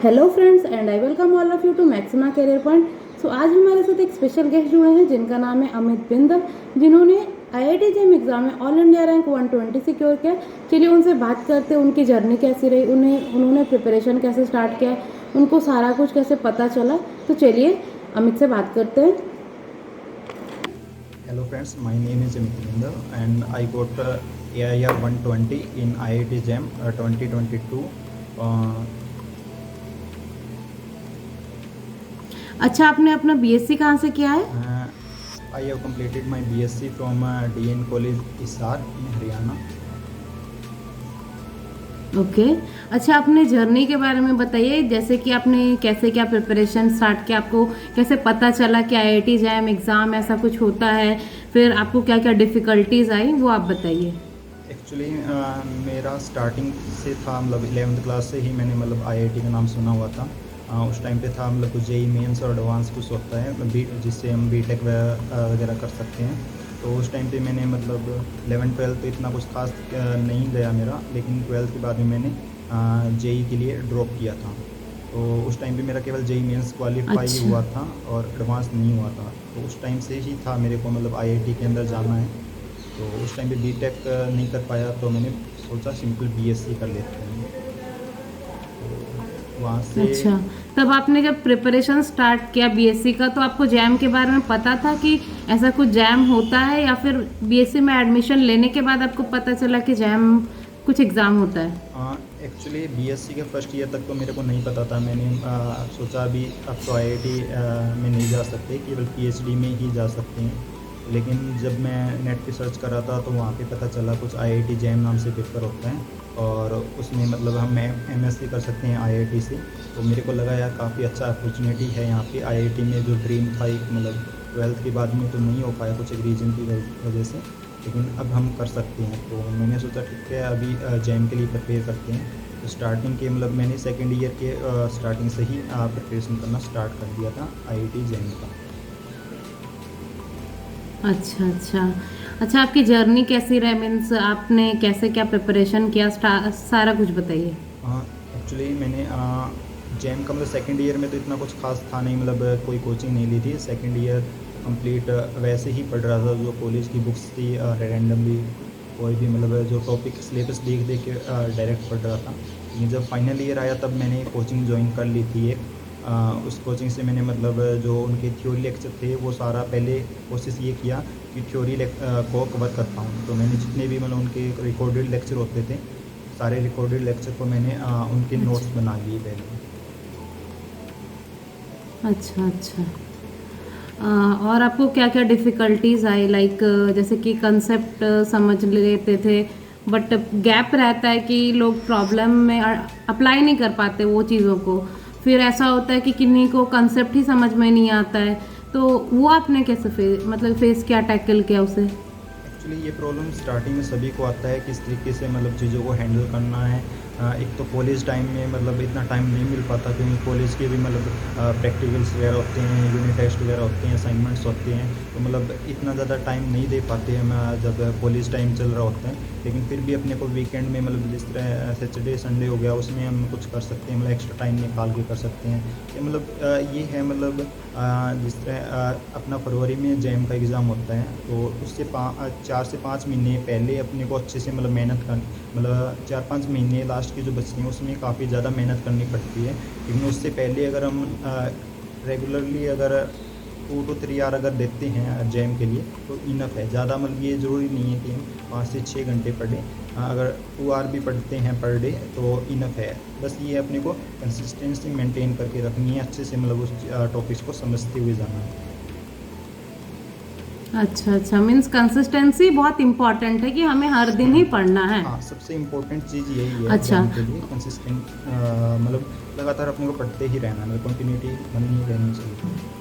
Hello friends and I welcome all of you to Maxima career point. So आज हमारे साथ एक special guest जुड़े हैं जिनका नाम है अमित बिंदल, जिन्होंने आईआईटी जेईई एग्जाम में ऑल इंडिया रैंक 120 सिक्योर किया। चलिए उनसे बात करते हैं, उनकी जर्नी कैसी रही, उन्होंने प्रिपरेशन कैसे स्टार्ट किया, उनको सारा कुछ कैसे पता चला। तो चलिए अमित से बात करते हैं। Hello friends, my name is Amit Bindal and I got AIR 120 in IIT JAM 2022. Uh, अच्छा, आपने अपना बीएससी कहाँ से किया है? I have completed my BSc from DN College Hisar in Haryana. Okay अच्छा, अपने जर्नी के बारे में बताइए, जैसे कि आपने कैसे क्या प्रिपरेशन स्टार्ट किया, आपको कैसे पता चला कि आईआईटी जेईई एग्ज़ाम ऐसा कुछ होता है, फिर आपको क्या क्या डिफ़िकल्टीज आई वो आप बताइए। एक्चुअली मेरा स्टार्टिंग से था, मतलब 11th क्लास से ही मैंने मतलब आईआईटी का नाम सुना हुआ था। उस टाइम पे था मतलब जेईई मेंस और एडवांस कुछ होता है जिससे हम बीटेक वगैरह कर सकते हैं। तो उस टाइम पे मैंने मतलब 11th-12th तो इतना कुछ खास नहीं गया मेरा, लेकिन 12th के बाद में मैंने जेईई के लिए ड्रॉप किया था। तो उस टाइम पे मेरा केवल जेईई मेंस क्वालिफाई अच्छा हुआ था और एडवांस नहीं हुआ था। तो उस टाइम से ही था मेरे को मतलब आईआईटी के अंदर जाना है। तो उस टाइम पे बीटेक नहीं कर पाया, तो मैंने सोचा सिंपल बीएससी कर लेते हैं। तो वहाँ से अच्छा, तब आपने जब प्रिपरेशन स्टार्ट किया बीएससी का, तो आपको जैम के बारे में पता था कि ऐसा कुछ जैम होता है, या फिर बीएससी में एडमिशन लेने के बाद आपको पता चला कि जैम कुछ एग्ज़ाम होता है? एक्चुअली बीएससी के फर्स्ट ईयर तक तो मेरे को नहीं पता था। मैंने सोचा अभी अब तो आईआईटी में नहीं जा सकते, केवल पीएचडी में ही जा सकते हैं। लेकिन जब मैं नेट पे सर्च कर रहा था तो वहाँ पे पता चला कुछ आईआईटी जेईई नाम से पेपर होता है और उसमें मतलब हम एमएससी कर सकते हैं आईआईटी से। तो मेरे को लगा यार काफ़ी अच्छा अपॉर्चुनिटी है यहाँ पे आईआईटी में। जो ड्रीम था एक, मतलब 12th के बाद में तो नहीं हो पाया कुछ एक रीज़न की वजह से, लेकिन अब हम कर सकते हैं। तो मैंने सोचा ठीक है अभी जेईई के लिए प्रिपेयर करते हैं। तो स्टार्टिंग के मतलब मैंने सेकेंड ईयर के स्टार्टिंग से ही प्रिपरेशन करना स्टार्ट कर दिया था आईआईटी जेईई का। अच्छा अच्छा अच्छा, आपकी जर्नी कैसी रही, मीन्स आपने कैसे क्या प्रिपरेशन किया, सारा कुछ बताइए। एक्चुअली मैंने जेईई का मतलब सेकेंड ईयर में तो इतना कुछ खास था नहीं, मतलब कोई कोचिंग नहीं ली थी। सेकेंड ईयर कंप्लीट वैसे ही पढ़ रहा था, जो कॉलेज की बुक्स थी रैंडमली कोई भी मतलब जो टॉपिक सिलेबस देख देख के डायरेक्ट पढ़ रहा था। लेकिन जब फाइनल ईयर आया तब मैंने कोचिंग ज्वाइन कर ली थी एक। उस कोचिंग से मैंने मतलब जो उनके थ्योरी लेक्चर थे वो सारा पहले कोशिश ये किया कि थ्योरी को कवर कर पाऊँ। तो मैंने जितने भी मतलब उनके रिकॉर्डेड लेक्चर होते थे, सारे रिकॉर्डेड लेक्चर को मैंने उनके नोट्स अच्छा बना लिए पहले। अच्छा अच्छा। और आपको क्या क्या डिफ़िकल्टीज आई, लाइक जैसे कि कंसेप्ट समझ लेते थे, बट गैप रहता है कि लोग प्रॉब्लम में अप्लाई नहीं कर पाते वो चीज़ों को, फिर ऐसा होता है कि किन्हीं को कंसेप्ट ही समझ में नहीं आता है, तो वो आपने कैसे फेस किया, टैकल किया उसे? एक्चुअली ये प्रॉब्लम स्टार्टिंग में सभी को आता है, किस तरीके से मतलब चीज़ों को हैंडल करना है। एक तो कॉलेज टाइम में मतलब इतना टाइम नहीं मिल पाता, क्योंकि कॉलेज के भी मतलब प्रैक्टिकल्स वगैरह होते हैं, यूनिट टेस्ट वगैरह होते हैं, असाइनमेंट्स होते हैं। तो मतलब इतना ज़्यादा टाइम नहीं दे पाते हम जब कॉलेज टाइम चल रहा होता है। लेकिन फिर भी अपने को वीकेंड में मतलब जिस तरह सैटरडे संडे हो गया उसमें हम कुछ कर सकते हैं, मतलब एक्स्ट्रा टाइम निकाल के कर सकते हैं। ये मतलब ये है मतलब जिस तरह अपना फरवरी में जेईई का एग्ज़ाम होता है, तो उससे 4 से 5 महीने पहले अपने को अच्छे से मतलब मेहनत कर, मतलब 4-5 महीने लास्ट के जो बचते हैं उसमें काफ़ी ज़्यादा मेहनत करनी पड़ती है। लेकिन उससे पहले अगर हम रेगुलरली अगर 2 to 3 आवर अगर देते हैं जेईई के लिए तो इनफ है। ज़्यादा मतलब ये ज़रूरी नहीं है कि हम 5 से 6 घंटे पढ़ें। अगर 2 आवर भी पढ़ते हैं पर डे तो इनफ है। बस ये अपने को कंसिस्टेंसी मेंटेन करके रखनी है, अच्छे से मतलब उस टॉपिक्स को समझते हुए जाना है। अच्छा अच्छा, मीन्स कंसिस्टेंसी बहुत इंपॉर्टेंट है कि हमें हर दिन ही पढ़ना है। हाँ, सबसे इम्पोर्टेंट चीज़ यही है अच्छा जेईई के लिए, कंसिस्टेंट मतलब लगातार अपने को पढ़ते ही रहना, मतलब कंटिन्यूटी बनी रहनी चाहिए।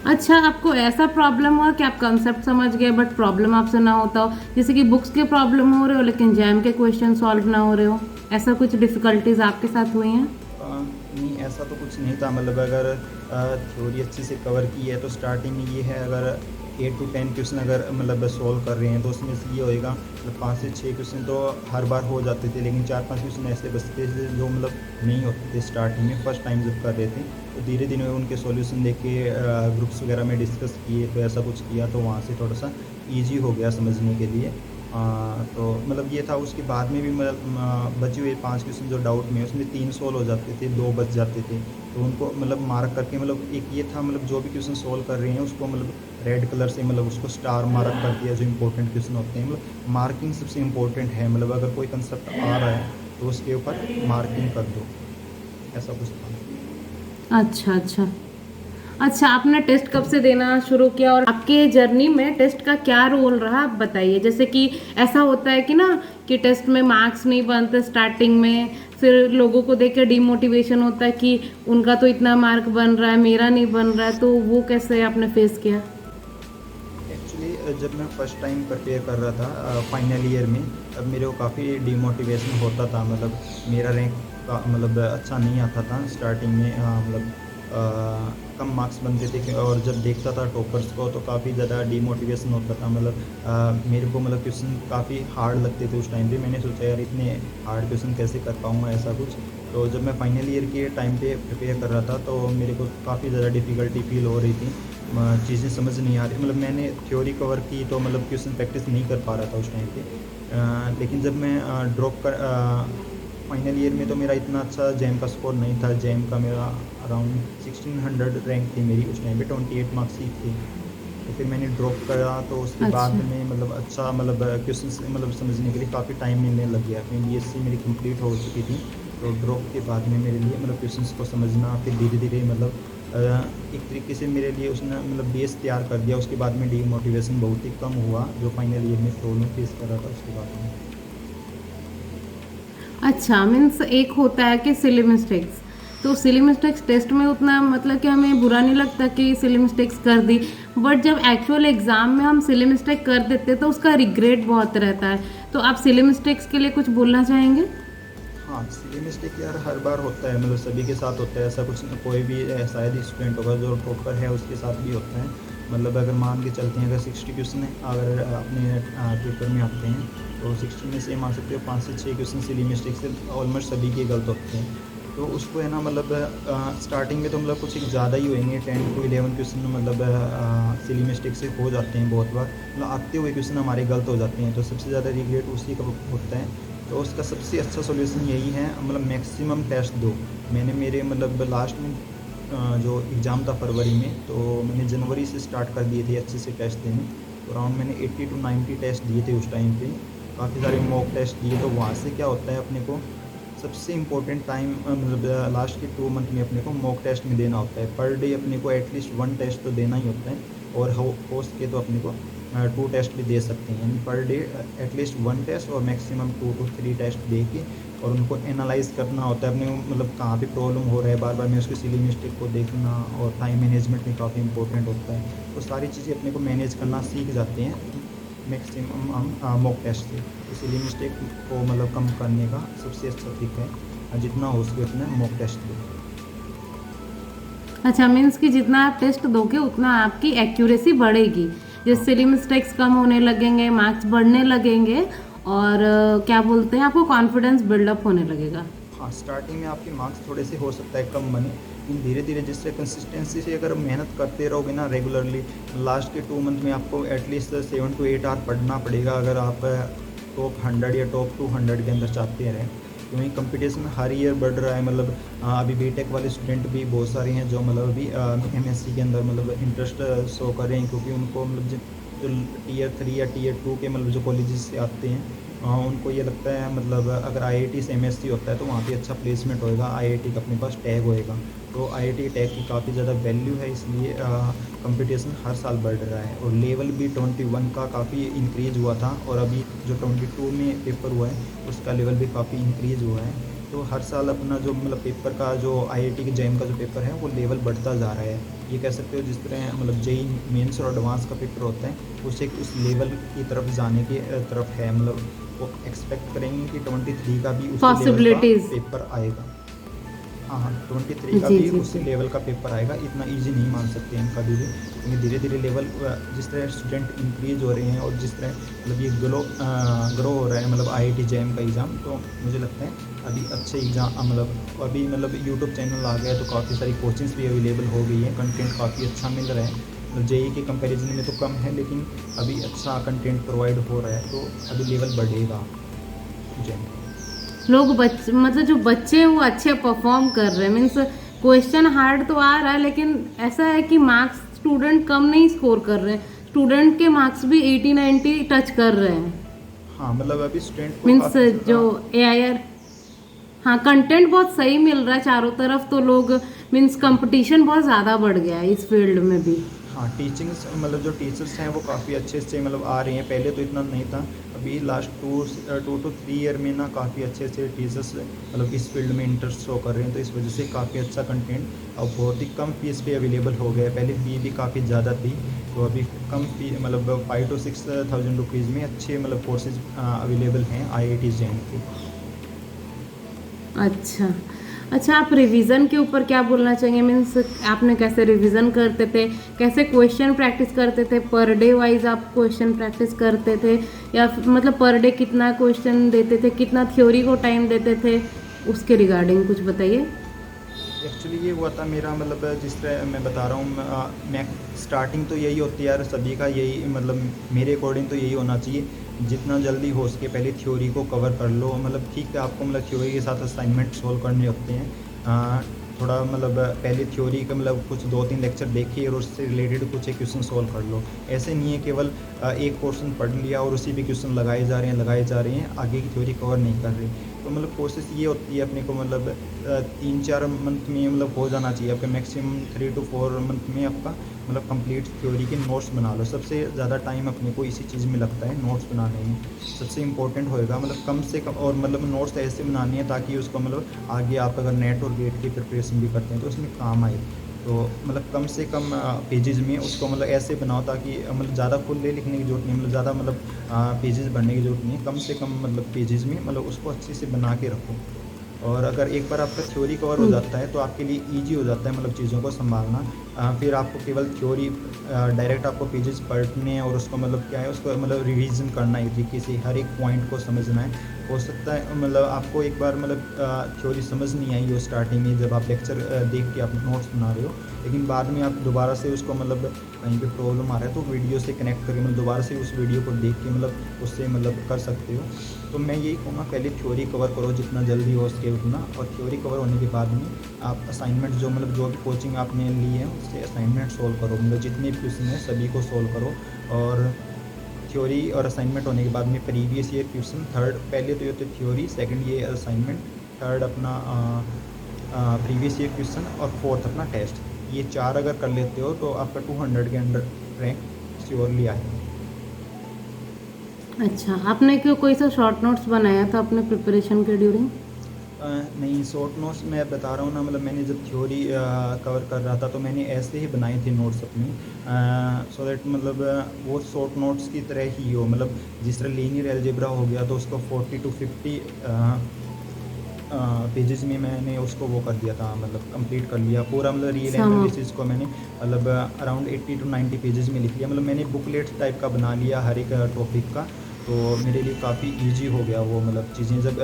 अच्छा, आपको ऐसा प्रॉब्लम हुआ कि आप कंसेप्ट समझ गए बट प्रॉब्लम आपसे ना होता हो, जैसे कि बुक्स के प्रॉब्लम हो रहे हो लेकिन जैम के क्वेश्चन सॉल्व ना हो रहे हो, ऐसा कुछ डिफ़िकल्टीज आपके साथ हुई हैं? नहीं, ऐसा तो कुछ नहीं था। मतलब अगर थ्योरी अच्छे से कवर की है तो स्टार्टिंग में ये है, अगर 8 to 10 क्वेश्चन अगर मतलब सॉल्व कर रहे हैं तो उसमें से ये होएगा मतलब 5 से 6 क्वेश्चन तो हर बार हो जाते थे, लेकिन 4-5 क्वेश्चन ऐसे बचते थे जो मतलब नहीं होते थे स्टार्टिंग में, फर्स्ट टाइम जब कर रहे थे। तो धीरे धीरे उनके सॉल्यूशन देख के ग्रुप्स वगैरह में डिस्कस किए, तो ऐसा कुछ किया तो वहाँ से थोड़ा सा ईजी हो गया समझने के लिए। तो मतलब ये था। उसके बाद में भी मतलब बचे हुए 5 क्वेश्चन जो डाउट में, उसमें 3 सॉल्व हो जाते थे, 2 बच जाते थे। तो उनको मतलब मार्क करके मतलब एक ये था, मतलब जो भी क्वेश्चन सॉल्व कर रहे हैं उसको मतलब रेड कलर से मतलब उसको स्टार मार्क कर दिया, जो इंपॉर्टेंट क्वेश्चन होते हैं। मतलब मार्किंग सबसे इम्पोर्टेंट है, मतलब अगर कोई कंसेप्ट आ रहा है तो उसके ऊपर मार्किंग कर दो, ऐसा कुछ था। अच्छा अच्छा। अच्छा, आपने टेस्ट कब से देना शुरू किया और आपके जर्नी में टेस्ट का क्या रोल रहा, आप बताइए। जैसे कि ऐसा होता है कि ना कि टेस्ट में मार्क्स नहीं बनते स्टार्टिंग में, फिर लोगों को देख के डिमोटिवेशन होता है कि उनका तो इतना मार्क बन रहा है, मेरा नहीं बन रहा है, तो वो कैसे आपने फेस किया? एक्चुअली जब मैं फ़र्स्ट टाइम प्रिपेयर कर रहा था फाइनल ईयर में, तब मेरे को काफ़ी डिमोटिवेशन होता था। मतलब मेरा रैंक का मतलब अच्छा नहीं आता था स्टार्टिंग में, मतलब कम मार्क्स बनते थे और जब देखता था टॉपर्स को तो काफ़ी ज़्यादा डिमोटिवेशन होता था। मतलब मेरे को मतलब क्वेश्चन काफ़ी हार्ड लगते थे उस टाइम पे। मैंने सोचा यार इतने हार्ड क्वेश्चन कैसे कर पाऊँगा, ऐसा कुछ। तो जब मैं फाइनल ईयर के टाइम पे प्रिपेयर कर रहा था तो मेरे को काफ़ी ज़्यादा डिफ़िकल्टी फ़ील हो रही थी। चीज़ें समझ नहीं आ रही, मतलब मैंने थ्योरी कवर की तो मतलब क्वेश्चन प्रैक्टिस नहीं कर पा रहा था उस टाइम पे। लेकिन जब मैं ड्रॉप कर फाइनल ईयर में तो मेरा इतना अच्छा जैम का स्कोर नहीं था। जैम का मेरा अराउंड 1600 रैंक थी मेरी उस टाइम पे, 28 मार्क्स ही थे। तो फिर मैंने ड्रॉप करा तो उसके बाद अच्छा में मतलब अच्छा मतलब क्वेश्चंस मतलब समझने के लिए काफ़ी टाइम मिलने लग गया। फिर बीएससी मेरी कंप्लीट हो चुकी थी, तो ड्रॉप के बाद में मेरे लिए मतलब क्वेश्चंस को समझना फिर धीरे धीरे मतलब एक तरीके से मेरे लिए उसने मतलब बेस तैयार कर दिया। उसके बाद में डीमोटिवेशन बहुत ही कम हुआ, जो फाइनल ईयर में प्रॉब्लम फेस कर रहा था उसके बाद में। अच्छा, मीन्स एक होता है कि सिली मिस्टेक्स, तो सिली मिस्टेक्स टेस्ट में उतना मतलब कि हमें बुरा नहीं लगता कि सिली मिस्टेक्स कर दी, बट जब एक्चुअल एग्जाम में हम सिली मिस्टेक कर देते तो उसका रिग्रेट बहुत रहता है। तो आप सिली मिस्टेक्स के लिए कुछ बोलना चाहेंगे? हाँ, सिली मिस्टेक यार हर बार होता है, मतलब सभी के साथ होता है। ऐसा कुछ न, कोई भी शायद स्टूडेंट होगा जो टॉपर है उसके साथ भी होता है। मतलब अगर मान के चलते हैं, अगर 60 क्वेश्चन अगर अपने पेपर में आते हैं तो 60 में से मान सकते हो 5 से 6 क्वेश्चन सिली मिस्टेक से ऑलमोस्ट सभी के गलत होते हैं। तो उसको है ना मतलब स्टार्टिंग में तो मतलब कुछ एक ज़्यादा ही होएंगे, 10 to 11 क्वेश्चन मतलब सिली मिस्टेक से हो जाते हैं बहुत बार। मतलब आते हुए क्वेश्चन हमारे गलत हो जाते हैं, तो सबसे ज़्यादा रिग्रेट उसी का होता है। तो उसका सबसे अच्छा सॉल्यूशन यही है, मतलब मैक्सिमम टेस्ट दो। मैंने मेरे मतलब लास्ट में जो एग्ज़ाम था फरवरी में, तो मैंने जनवरी से स्टार्ट कर दिए थे अच्छे से टेस्ट देने। तो अराउंड मैंने 80 to 90 टेस्ट दिए थे उस टाइम पे। काफ़ी सारे मॉक टेस्ट दिए। तो वहाँ से क्या होता है, अपने को सबसे इम्पोर्टेंट टाइम मतलब लास्ट के 2 मंथ में अपने को मॉक टेस्ट में देना होता है। पर डे अपने को एटलीस्ट 1 टेस्ट तो देना ही होता है, और हो सके तो अपने को 2 टेस्ट भी दे सकते हैं। यानी पर डे एटलीस्ट 1 टेस्ट और मैक्सिमम 2 to 3 टेस्ट दे के, और उनको एनालाइज़ करना होता है अपने को, मतलब कहाँ पे प्रॉब्लम हो रहा है। बार बार मैं उसकी सिली मिस्टेक को देखना, और टाइम मैनेजमेंट भी काफ़ी इंपॉर्टेंट होता है। तो सारी चीज़ें अपने को मैनेज करना सीख जाते हैं मैक्सिमम हम मॉक टेस्ट से। तो सिली मिस्टेक को मतलब कम करने का सबसे अच्छा तरीका है जितना हो सके उतना मॉक टेस्ट दो। अच्छा, मीन्स कि जितना आप टेस्ट दोगे उतना आपकी एक्यूरेसी बढ़ेगी, जिससे हाँ सिली मिस्टेक्स कम होने लगेंगे, मार्क्स बढ़ने लगेंगे, और क्या बोलते हैं, आपको कॉन्फिडेंस बिल्डअप होने लगेगा। हाँ, स्टार्टिंग में आपके मार्क्स थोड़े से हो सकता है कम बने, लेकिन धीरे धीरे जिससे कंसिस्टेंसी से अगर मेहनत करते रहोगे ना रेगुलरली, लास्ट के 2 मंथ में आपको एटलीस्ट 7 to 8 आवर पढ़ना पड़ेगा, अगर आप टॉप 100 या टॉप 200 के अंदर चाहते रहें। क्योंकि कंपटीशन हर ईयर बढ़ रहा है। मतलब अभी बीटेक वाले स्टूडेंट भी बहुत सारे हैं जो मतलब अभी एमएससी के अंदर मतलब इंटरेस्ट शो कर रहे हैं, क्योंकि उनको मतलब जो टीयर 3 या टीयर 2 के मतलब जो कॉलेजेस से आते हैं, उनको ये लगता है मतलब अगर आईआईटी से एमएससी होता है तो वहाँ पे अच्छा प्लेसमेंट होएगा, आईआईटी का अपने पास टैग होएगा। तो आईआईटी टैग की काफ़ी ज़्यादा वैल्यू है, इसलिए कंपटीशन हर साल बढ़ रहा है। और लेवल भी 21 का काफ़ी इंक्रीज़ हुआ था, और अभी जो 22 में पेपर हुआ है उसका लेवल भी काफ़ी इंक्रीज़ हुआ है। तो हर साल अपना जो मतलब पेपर का जो आईआईटी के जैम का जो पेपर है वो लेवल बढ़ता जा रहा है। ये कह सकते हो जिस तरह मतलब जेई मेंस और एडवांस का पेपर होता है, उसे उस लेवल की तरफ जाने की तरफ है। मतलब वो एक्सपेक्ट करेंगे कि 23 का भी उसी लेवल का पॉसिबिलिटीज। पेपर आएगा। हाँ, 23 का जी भी जी उसी जी। लेवल का पेपर आएगा, इतना ईज़ी नहीं मान सकते हैं कभी भी, क्योंकि धीरे-धीरे लेवल जिस तरह स्टूडेंट इंक्रीज़ हो रहे हैं और जिस तरह मतलब ये ग्रो हो रहा है मतलब आईआईटी जैम का एग्ज़ाम, तो मुझे लगता है अभी अच्छे एग्ज़ाम मतलब अभी मतलब यूट्यूब चैनल आ गया है, तो काफ़ी सारी कोचिंग्स भी अवेलेबल हो गई हैं, कंटेंट काफ़ी अच्छा मिल रहा है। मतलब जेईई के कंपैरिज़न में तो कम है, लेकिन अभी अच्छा कंटेंट प्रोवाइड हो रहा है, तो अभी लेवल बढ़ेगा जैम का। लोग मतलब जो बच्चे हैं वो अच्छे परफॉर्म कर रहे हैं, मीन्स क्वेश्चन हार्ड तो आ रहा है, लेकिन ऐसा है कि मार्क्स स्टूडेंट कम नहीं स्कोर कर रहे हैं, स्टूडेंट के मार्क्स भी 80-90 टच कर रहे हैं। हाँ, मतलब अभी स्टूडेंट को मीन्स काफ़ी जो ज़्यादा। एआईआर, हाँ कंटेंट बहुत सही मिल रहा है चारों तरफ, तो लोग मीन्स कंपटीशन बहुत ज़्यादा बढ़ गया है इस फील्ड में भी। हाँ, टीचिंग्स मतलब जो टीचर्स हैं वो काफ़ी अच्छे से मतलब आ रहे हैं, पहले तो इतना नहीं था, अभी लास्ट 2 टू 3 ईयर में ना काफ़ी अच्छे से टीचर्स मतलब इस फील्ड में इंटरेस्ट शो कर रहे हैं, तो इस वजह से काफ़ी अच्छा कंटेंट अब बहुत ही कम फीस पे अवेलेबल हो गया है। पहले फ़ी भी काफ़ी ज़्यादा थी, तो अभी कम फ़ी मतलब 5 टू 6,000 रुपीज़ में अच्छे मतलब कोर्सेज अवेलेबल हैं आईआईटी जैम के। अच्छा। अच्छा, आप रिवीजन के ऊपर क्या बोलना चाहेंगे? मीन्स आपने कैसे रिवीजन करते थे, कैसे क्वेश्चन प्रैक्टिस करते थे, पर डे वाइज आप क्वेश्चन प्रैक्टिस करते थे, या मतलब पर डे कितना क्वेश्चन देते थे, कितना थ्योरी को टाइम देते थे, उसके रिगार्डिंग कुछ बताइए। एक्चुअली ये हुआ था मेरा मतलब जिस तरह मैं बता रहा हूँ मैं स्टार्टिंग तो यही होती है यार सभी का, यही मतलब मेरे अकॉर्डिंग तो यही होना चाहिए, जितना जल्दी हो सके पहले थ्योरी को कवर कर लो। मतलब ठीक है, आपको मतलब थ्योरी के साथ असाइनमेंट सोल्व करने होते हैं, थोड़ा मतलब पहले थ्योरी का मतलब कुछ 2-3 लेक्चर देखिए और उससे रिलेटेड कुछ एक क्वेश्चन सोल्व कर लो। ऐसे नहीं है केवल एक पोर्शन पढ़ लिया और उसी पे क्वेश्चन लगाए जा रहे हैं, आगे की थ्योरी कवर नहीं कर रहे। तो मतलब कोशिश ये होती है अपने को मतलब 3-4 मंथ में मतलब हो जाना चाहिए आपका, मैक्सिमम 3 टू 4 मंथ में आपका मतलब कंप्लीट थ्योरी के नोट्स बना लो। सबसे ज़्यादा टाइम अपने को इसी चीज़ में लगता है, नोट्स बनाने में सबसे इम्पोर्टेंट होएगा। मतलब कम से कम और मतलब नोट्स ऐसे बनाने हैं ताकि उसको मतलब आगे आप अगर नेट और गेट की प्रिपरेशन भी करते हैं तो उसमें काम आए। तो मतलब कम से कम पेजेज़ में उसको मतलब ऐसे बनाओ ताकि मतलब ज़्यादा फुल डे लिखने की ज़रूरत नहीं है, मतलब ज़्यादा मतलब पेजेज़ भरने की ज़रूरत नहीं है, कम से कम मतलब पेजेज़ में मतलब उसको अच्छे से बना के रखो। और अगर एक बार आपका थ्योरी कवर हो जाता है तो आपके लिए ईज़ी हो जाता है मतलब चीज़ों को सँभालना। फिर आपको केवल थ्योरी डायरेक्ट आपको पेजेज़ पढ़ने हैं और उसको मतलब क्या है, उसको मतलब रिवीज़न करना है एक तरीके से, हर एक पॉइंट को समझना है। हो सकता है मतलब आपको एक बार मतलब थ्योरी समझ नहीं आई हो स्टार्टिंग में जब आप लेक्चर देख के आप नोट्स बना रहे हो, लेकिन बाद में आप दोबारा से उसको मतलब कहीं पे प्रॉब्लम आ रहा है तो वीडियो से कनेक्ट करके मतलब दोबारा से उस वीडियो को देख के मतलब उससे मतलब कर सकते हो। तो मैं यही कहूँगा पहले थ्योरी कवर करो जितना जल्दी हो सके उतना, और थ्योरी कवर होने के बाद में आप असाइनमेंट जो मतलब जो भी कोचिंग आपने ली है उससे असाइनमेंट सोल्व करो, मतलब जितने भी क्वेश्चन हैं सभी को सोल्व करो। और थ्योरी और असाइनमेंट होने के बाद में प्रीवियस ईयर क्वेश्चन, थर्ड पहले तो ये होते थ्योरी, सेकंड ये असाइनमेंट, थर्ड अपना प्रीवियस ईयर क्वेश्चन और फोर्थ अपना टेस्ट। ये 4 अगर कर लेते हो तो आपका 200 के अंडर रैंक श्योरली आएगा। अच्छा, आपने क्यों कोई सा शॉर्ट नोट्स बनाया था अपने प्रिपरेशन के ड्यूरिंग? नहीं, शॉर्ट नोट्स मैं बता रहा हूँ ना, मतलब मैंने जब थ्योरी कवर कर रहा था तो मैंने ऐसे ही बनाए थे नोट्स अपने, सो दैट मतलब वो शॉर्ट नोट्स की तरह ही हो, मतलब जिस तरह लीनियर अलजेब्रा हो गया तो उसको 40 टू 50 पेजेस में मैंने उसको वो कर दिया था, मतलब कंप्लीट कर लिया पूरा, मतलब रियल सम एनालिसिस को मैंने मतलब अराउंड 80 टू 90 पेजेस में लिख लिया, मतलब मैंने बुकलेट टाइप का बना लिया हर एक टॉपिक का। तो मेरे लिए काफ़ी इजी हो गया वो मतलब चीज़ें, जब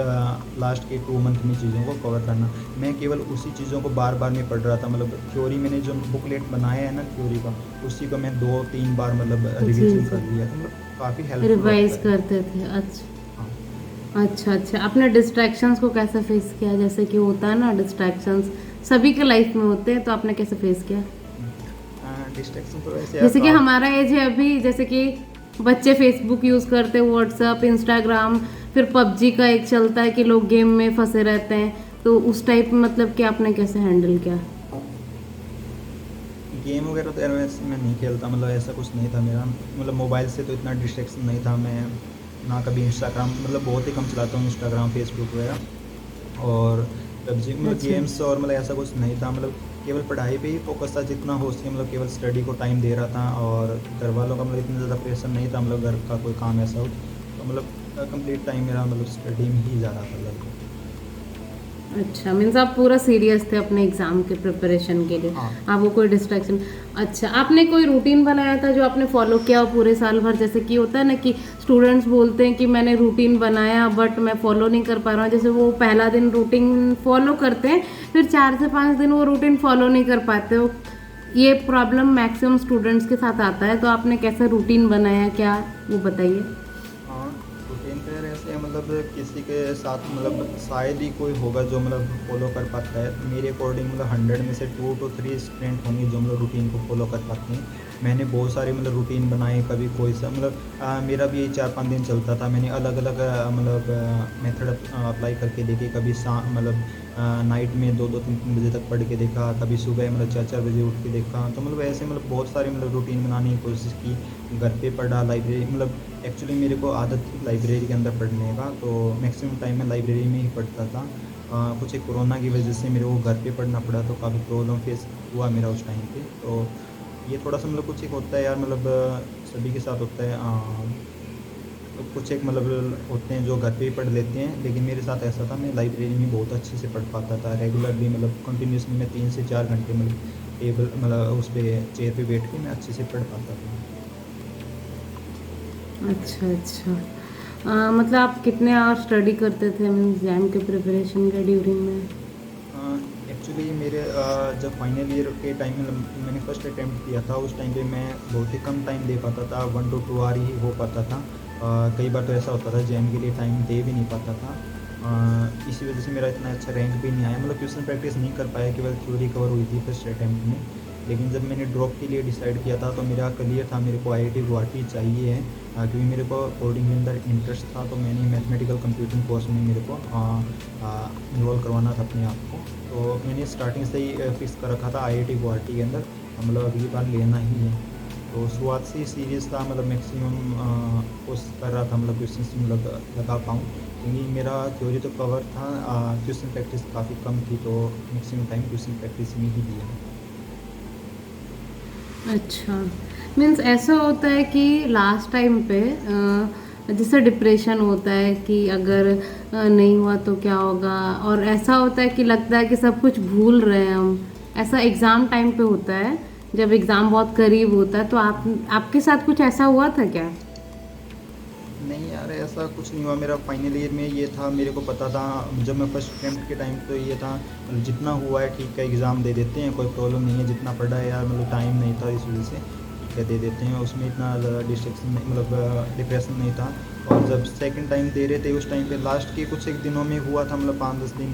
लास्ट के 2 मंथ में चीज़ों को कवर करना, मैं केवल उसी चीज़ों को बार बार में पढ़ रहा था। मतलब थ्योरी मैंने जो बुकलेट बनाया है ना थ्योरी का, उसी को मैं 2-3 बार मतलब जी रिवीजन जी, कर लिया, तो मतलब काफ़ी हेल्पफुल रिवाइज होता है। करते थे। अच्छा हाँ। अच्छा अच्छा, आपने डिस्ट्रैक्शंस को कैसे फेस किया? जैसे कि होता है ना डिस्ट्रैक्शंस, सभी के लाइफ में होते हैं, तो आपने कैसे फेस किया? डिस्ट्रैक्शन तो वैसे यार जैसे कि हमारा एज है अभी, जैसे कि बच्चे फेसबुक यूज़ करते हैं, व्हाट्सअप, इंस्टाग्राम, फिर पबजी का एक चलता है कि लोग गेम में फंसे रहते हैं, तो उस टाइप में मतलब कि आपने कैसे हैंडल किया? गेम वगैरह तो यार वैसे मैं नहीं खेलता, मतलब ऐसा कुछ नहीं था मेरा, मतलब मोबाइल से तो इतना डिस्ट्रैक्शन नहीं था, मैं ना कभी इंस्टाग्राम मतलब बहुत ही कम चलाता हूँ इंस्टाग्राम फेसबुक वगैरह। और पबजी मतलब अच्छा गेम्स और मतलब ऐसा कुछ नहीं था, मतलब केवल पढ़ाई पे ही फोकस था जितना हो सके, मतलब केवल स्टडी को टाइम दे रहा था, और घर वालों का मतलब इतना ज़्यादा प्रेशर नहीं था, मतलब घर का कोई काम ऐसा हो तो मतलब कंप्लीट टाइम मेरा मतलब स्टडी में ही जा रहा था लगभग। अच्छा, मीन्स आप पूरा सीरियस थे अपने एग्जाम के प्रिपरेशन के लिए। हाँ। आपको कोई डिस्ट्रैक्शन। अच्छा, आपने कोई रूटीन बनाया था जो आपने फॉलो किया हो पूरे साल भर? जैसे कि होता है ना कि स्टूडेंट्स बोलते हैं कि मैंने रूटीन बनाया बट मैं फॉलो नहीं कर पा रहा हूँ। जैसे वो पहला दिन रूटीन फॉलो करते हैं, फिर 4 से 5 दिन वो रूटीन फॉलो नहीं कर पाते हो। ये प्रॉब्लम मैक्सिमम स्टूडेंट्स के साथ आता है, तो आपने कैसा रूटीन बनाया, क्या वो बताइए। हाँ, रूटीन तो यार ऐसे है मतलब किसी के साथ मतलब शायद ही कोई होगा जो मतलब फॉलो कर पाता है। मेरे अकॉर्डिंग मतलब 100 में से 2 to 3 स्टूडेंट होंगे जो मतलब रूटीन को फॉलो कर पाते हैं। मैंने बहुत सारे मतलब रूटीन बनाए, कभी कोई सा मतलब मेरा भी 4-5 दिन चलता था। मैंने अलग अलग मतलब मेथड अप्लाई करके देखे। कभी मतलब नाइट में 2-2 3-3 बजे तक पढ़ के देखा, कभी सुबह मतलब 4-4 बजे उठ के देखा। तो मतलब ऐसे मतलब बहुत सारे मतलब रूटीन बनाने की कोशिश की। घर पे पढ़ा, लाइब्रेरी मतलब एक्चुअली मेरे को आदत थी लाइब्रेरी के अंदर पढ़ने का, तो मैक्सिमम टाइम मैं लाइब्रेरी में ही पढ़ता था। कुछ एक कोरोना की वजह से मेरे को घर पे पढ़ना पड़ा, तो काफ़ी प्रॉब्लम फेस हुआ मेरा उस टाइम पे। तो ये थोड़ा सा मतलब कुछ एक होता है यार, मतलब सभी के साथ होता है। तो कुछ एक मतलब होते हैं जो घर पे ही पढ़ लेते हैं, लेकिन मेरे साथ ऐसा था, मैं लाइब्रेरी में बहुत अच्छे से पढ़ पाता था। रेगुलर भी मतलब कंटिन्यूसली मैं 3 से 4 घंटे मतलब टेबल मतलब उस पे चेयर पे बैठ के मैं अच्छे से पढ़ पाता था। अच्छा अच्छा। मतलब आप कितने आवर स्टडी करते थे मीन्स एग्जाम के प्रिपरेशन के ड्यूरिंग में? एक्चुअली मेरे जब फाइनल ईयर के टाइम में मैंने फर्स्ट अटेम्प्ट किया था, उस टाइम पे मैं बहुत ही कम टाइम दे पाता था, 1 to 2 आवर ही हो पाता था। कई बार तो ऐसा होता था जैम के लिए टाइम दे भी नहीं पाता था। इसी वजह से मेरा इतना अच्छा रैंक भी नहीं आया, मतलब क्वेश्चन प्रैक्टिस नहीं कर पाया, केवल थ्योरी कवर हुई थी फर्स्ट अटेम्प्ट में। लेकिन जब मैंने ड्रॉप के लिए डिसाइड किया था तो मेरा क्लियर था, मेरे को IIT गुवाहाटी चाहिए है। क्योंकि मेरे को कोडिंग के अंदर इंटरेस्ट था, तो मैंने मैथमेटिकल कंप्यूटिंग कोर्स में मेरे को इन्वॉल्व करवाना था अपने आप को। तो मैंने स्टार्टिंग से ही फिक्स कर रखा था IIT गुवाहाटी के अंदर मतलब अगली बार लेना ही है। तो शुरुआत से ही सीरियस था, मतलब मैक्सिमम कोशिश कर रहा था मतलब क्वेश्चन मतलब लगा पाऊँ, क्योंकि मेरा थ्योरी तो कवर था, क्वेश्चन प्रैक्टिस काफ़ी कम थी, तो मैक्सिमम टाइम क्वेश्चन प्रैक्टिस में ही दिया। अच्छा, मीन्स ऐसा होता है कि लास्ट टाइम पे जैसे डिप्रेशन होता है कि अगर नहीं हुआ तो क्या होगा, और ऐसा होता है कि लगता है कि सब कुछ भूल रहे हैं हम। ऐसा एग्ज़ाम टाइम पे होता है, जब एग्ज़ाम बहुत करीब होता है। तो आपके साथ कुछ ऐसा हुआ था क्या? नहीं यार, ऐसा कुछ नहीं हुआ। मेरा फाइनल ईयर में ये था, मेरे को पता था जब मैं फर्स्ट अटेम्प्ट के टाइम, तो ये था जितना हुआ है ठीक है, एग्ज़ाम दे देते हैं, कोई प्रॉब्लम नहीं है। जितना पढ़ा है यार मतलब टाइम नहीं था, इस वजह से ठीक है दे देते हैं, उसमें इतना ज़्यादा डिस्ट्रैक्शन नहीं मतलब डिप्रेशन नहीं था। और जब सेकंड टाइम दे रहे थे उस टाइम पे लास्ट के कुछ एक दिनों में हुआ था, मतलब 5-10 दिन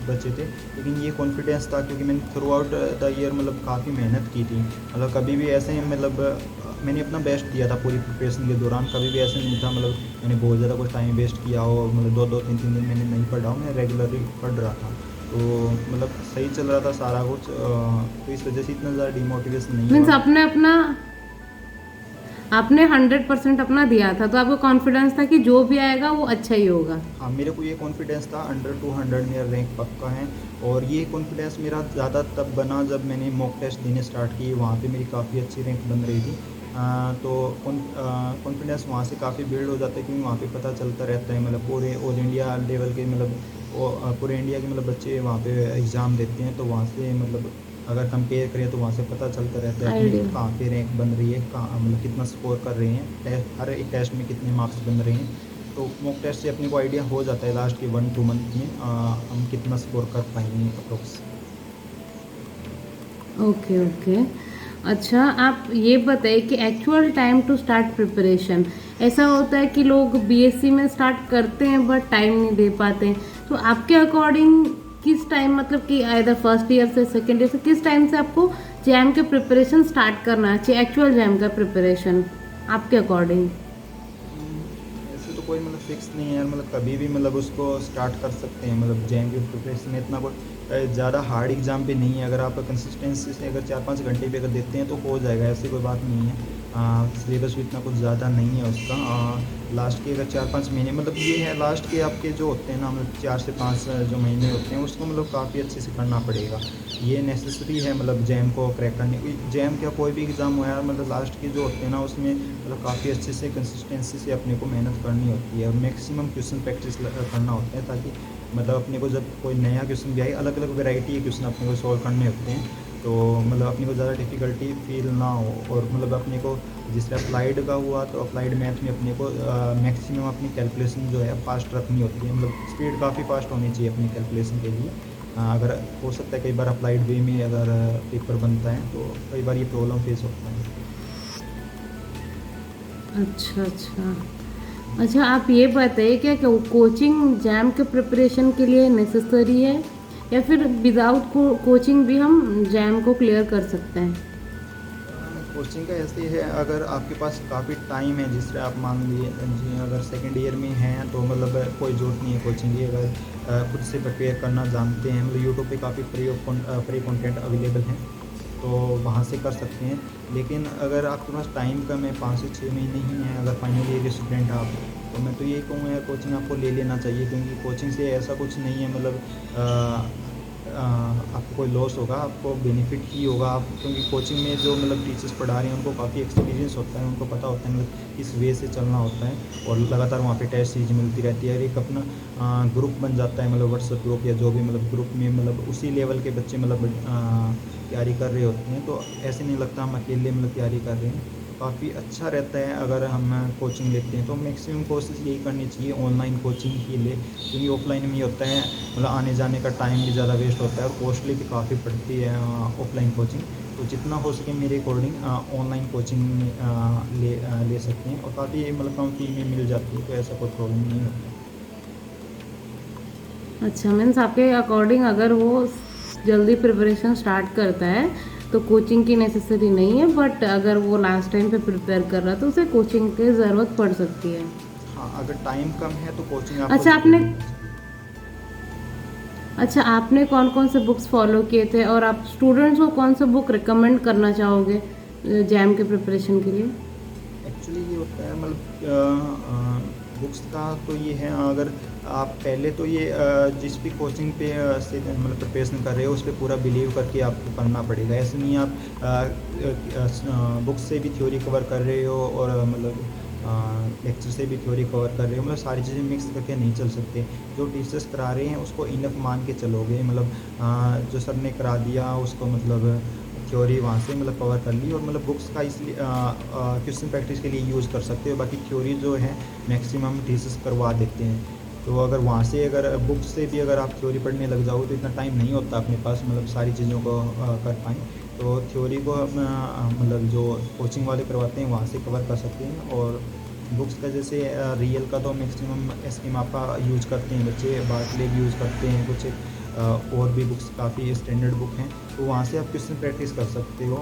बचे थे। लेकिन ये कॉन्फिडेंस था क्योंकि मैंने थ्रू आउट द ईयर मतलब काफ़ी मेहनत की थी, मतलब कभी भी ऐसे ही मतलब मैंने अपना बेस्ट दिया था पूरी प्रिपरेशन के दौरान। कभी भी ऐसा नहीं था मतलब मैंने बहुत ज़्यादा कुछ टाइम वेस्ट किया हो, मतलब 2-2 3-3 दिन मैंने नहीं पढ़ा हूँ, मैं रेगुलरली पढ़ रहा था। तो मतलब सही चल रहा था सारा कुछ, तो इस वजह से इतना ज़्यादा डिमोटिवेशन नहीं मीन्स हुआ। आपने 100% अपना दिया था, तो आपको कॉन्फिडेंस था कि जो भी आएगा वो अच्छा ही होगा। हाँ, मेरे को ये कॉन्फिडेंस था, अंडर 200 मेरा रैंक पक्का है। और ये कॉन्फिडेंस मेरा ज़्यादा तब बना जब मैंने मॉक टेस्ट देने स्टार्ट किए, वहाँ पे मेरी काफ़ी अच्छी रैंक बन रही थी। तो कॉन्फिडेंस वहाँ से काफ़ी बिल्ड हो जाता है, क्योंकि वहाँ पे पता चलता रहता है मतलब पूरे ऑल इंडिया लेवल के मतलब पूरे इंडिया के मतलब बच्चे वहाँ पे एग्ज़ाम देते हैं, तो वहाँ से मतलब अगर कंपेयर करें तो वहाँ से पता चलता रहता है अपनी आइडिया। कहाँ पे रैंक बन रही है, कहाँ मतलब कितना स्कोर कर रहे हैं, हर एक टेस्ट में कितने मार्क्स बन रहे हैं। तो मॉक टेस्ट से अपने को आइडिया हो जाता है लास्ट के 1-2 मंथ में हम कितना स्कोर कर पाएंगे अप्रोक्स। Okay okay. अच्छा, आप ये बताइए कि actual time to start preparation, ऐसा होता है कि लोग बीएससी में स्टार्ट करते हैं बट टाइम नहीं दे पाते हैं। तो आपके अकॉर्डिंग किस टाइम, मतलब कि आइदर फर्स्ट ईयर से सेकेंड ईयर से, किस टाइम से आपको जैम के प्रिपरेशन स्टार्ट करना चाहिए, एक्चुअल जैम का प्रिपरेशन आपके अकॉर्डिंग? ऐसे तो कोई मतलब फिक्स नहीं है यार, मतलब कभी भी मतलब उसको स्टार्ट कर सकते हैं। मतलब जेएम की प्रिपरेशन इतना कोई ज़्यादा हार्ड एग्ज़ाम भी नहीं है, अगर आप कंसिस्टेंसी से अगर 4-5 घंटे भी अगर देते हैं तो हो जाएगा, ऐसी कोई बात नहीं है। सिलेबस भी इतना कुछ ज़्यादा नहीं है उसका। लास्ट के अगर 4-5 महीने मतलब ये है, लास्ट के आपके जो होते हैं ना मतलब 4 से 5 जो महीने होते हैं उसको मतलब काफ़ी अच्छे से करना पड़ेगा। ये नेसेसरी है मतलब जैम को क्रैक करने की। जैम क्या कोई भी एग्ज़ाम हो यार, मतलब लास्ट के जो होते हैं ना उसमें मतलब काफ़ी अच्छे से कंसिस्टेंसी से अपने को मेहनत करनी होती है, और मैक्सिमम क्वेश्चन प्रैक्टिस करना होता है, ताकि मतलब अपने को जब कोई नया क्वेश्चन भी आए, अलग अलग वैरायटी के क्वेश्चन अपने को सॉल्व करने होते हैं, तो मतलब अपने को ज़्यादा डिफ़िकल्टी फील ना हो। और मतलब अपने को जिससे अप्लाइड का हुआ तो अप्लाइड मैथ में अपने को मैक्सिमम अपनी कैलकुलेशन जो है फास्ट रखनी होती है, मतलब स्पीड काफ़ी फास्ट होनी चाहिए अपनी कैलकुलेशन के लिए। अगर हो सकता है कई बार अप्लाइड वे में अगर पेपर बनता है तो कई बार ये प्रॉब्लम फेस होता है। अच्छा अच्छा। अच्छा, आप ये बताइए क्या कोचिंग जैम के प्रिपरेशन के लिए नेसेसरी है, या फिर विदाउट कोचिंग भी हम जैम को क्लियर कर सकते हैं? कोचिंग का ऐसे है, अगर आपके पास काफ़ी टाइम है, जिससे आप मान लीजिए जी अगर सेकेंड ईयर में हैं तो मतलब कोई ज़रूरत नहीं है कोचिंग की। अगर खुद से प्रिपेयर करना जानते हैं, मतलब यूट्यूब पे काफ़ी फ्री कंटेंट अवेलेबल हैं, तो वहाँ से कर सकते हैं। लेकिन अगर आपके पास टाइम कम है, 5 से 6 महीने ही हैं, अगर फाइनल ईयर के स्टूडेंट आप, तो मैं तो यही कहूँगा यार कोचिंग आपको ले लेना चाहिए, क्योंकि कोचिंग से ऐसा कुछ नहीं है, मतलब आपको कोई लॉस होगा, आपको बेनिफिट ही होगा। आप क्योंकि कोचिंग में जो मतलब टीचर्स पढ़ा रहे हैं उनको काफ़ी एक्सपीरियंस होता है, उनको पता होता है मतलब किस वे से चलना होता है, और लगातार वहाँ पे टेस्ट सीरीज मिलती रहती है। और एक अपना ग्रुप बन जाता है, मतलब व्हाट्सएप ग्रुप या जो भी, मतलब ग्रुप में मतलब उसी लेवल के बच्चे मतलब तैयारी कर रहे होते हैं, तो ऐसे नहीं लगता हम अकेले मतलब तैयारी कर रहे हैं। काफ़ी अच्छा रहता है अगर हम कोचिंग लेते हैं, तो मैक्सिमम कोशिश यही करनी चाहिए ऑनलाइन कोचिंग ही ले, क्योंकि ऑफलाइन में ये होता है मतलब आने जाने का टाइम भी ज़्यादा वेस्ट होता है और कॉस्टली भी काफ़ी पड़ती है ऑफलाइन कोचिंग। तो जितना हो सके मेरे अकॉर्डिंग ऑनलाइन कोचिंग ले सकते हैं, और काफ़ी मतलब कम फी में मिल जाती है, तो ऐसा कोई प्रॉब्लम नहीं होता है। अच्छा, मीन्स आपके अकॉर्डिंग अगर वो जल्दी प्रिपरेशन स्टार्ट करता है तो कोचिंग की नेसेसरी नहीं है, बट अगर वो लास्ट टाइम पे प्रिपेयर कर रहा है तो उसे कोचिंग की ज़रूरत पड़ सकती है। हाँ, अगर टाइम कम है तो कोचिंग आपको अच्छा ज़रूर आपने लेना चाहिए। अच्छा, आपने कौन कौन से बुक्स फॉलो किए थे, और आप स्टूडेंट्स को कौन सा बुक रिकमेंड करना चाहोगे जैम के प्रिपरेशन के लिए? एक्चुअली ये होता है मतलब बुक्स का तो ये है, अगर आप पहले तो ये जिस भी कोचिंग पे से मतलब प्रिपरेशन कर रहे हो उस पे पूरा बिलीव करके आपको करना पड़ेगा। ऐसे नहीं आप बुक्स से भी थ्योरी कवर कर रहे हो और मतलब लेक्चर से भी थ्योरी कवर कर रहे हो, मतलब सारी चीज़ें मिक्स करके नहीं चल सकते। जो टीचर्स करा रहे हैं उसको इनफ मान के चलोगे, मतलब जो सर ने करा दिया उसको मतलब थ्योरी वहाँ से मतलब कवर कर ली, और मतलब बुक्स का इसलिए क्वेश्चन प्रैक्टिस के लिए यूज़ कर सकते हो। बाकी थ्योरी जो है मैक्सिमम टीचर्स करवा देते हैं। तो अगर वहाँ से अगर बुक से भी अगर आप थ्योरी पढ़ने लग जाओगे तो इतना टाइम नहीं होता अपने पास, मतलब सारी चीज़ों को कर पाएँ। तो थ्योरी को मतलब जो कोचिंग वाले करवाते हैं वहाँ से कवर कर सकते हैं। और बुक्स का जैसे रियल का तो मैक्सिमम एस्कीमापा यूज़ करते हैं बच्चे, बार्कले भी यूज़ करते हैं, कुछ और भी बुक्स काफ़ी स्टैंडर्ड बुक हैं, तो वहाँ से आप क्वेश्चन प्रैक्टिस कर सकते हो।